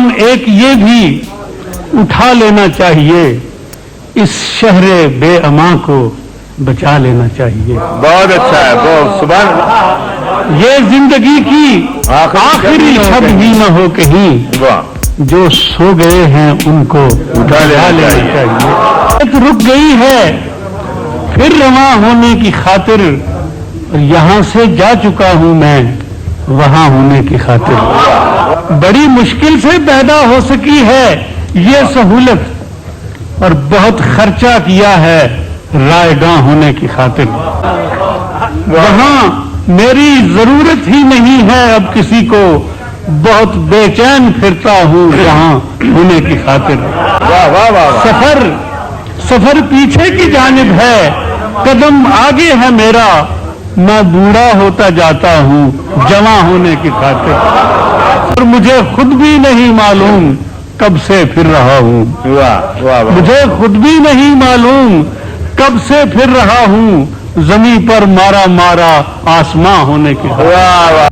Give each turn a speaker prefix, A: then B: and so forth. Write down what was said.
A: کام ایک یہ بھی اٹھا لینا چاہیے، اس شہر بے امان کو بچا لینا چاہیے۔
B: بہت اچھا ہے، بہت سبحان اللہ۔
A: یہ زندگی کی آخری شب ہی نہ ہو کہیں،
B: واہ،
A: جو سو گئے ہیں ان کو
B: اٹھا لینا
A: چاہیے۔ ایک رک گئی ہے پھر رواں ہونے کی خاطر، یہاں سے جا چکا ہوں میں وہاں ہونے کی خاطر۔ بڑی مشکل سے پیدا ہو سکی ہے یہ سہولت، اور بہت خرچہ کیا ہے رائے گاں ہونے کی خاطر۔ وہاں میری ضرورت ہی نہیں ہے اب کسی کو، بہت بے چین پھرتا ہوں وہاں ہونے کی خاطر۔
B: واہ واہ واہ۔
A: سفر پیچھے کی جانب ہے، قدم آگے ہے میرا، میں بوڑھا ہوتا جاتا ہوں جوان ہونے کی خاطر، اور مجھے خود بھی نہیں معلوم کب سے پھر رہا ہوں۔
B: واہ واہ واہ۔
A: مجھے خود بھی نہیں معلوم کب سے پھر رہا ہوں، زمین پر مارا مارا آسماں ہونے کی خاطر۔
B: واہ واہ۔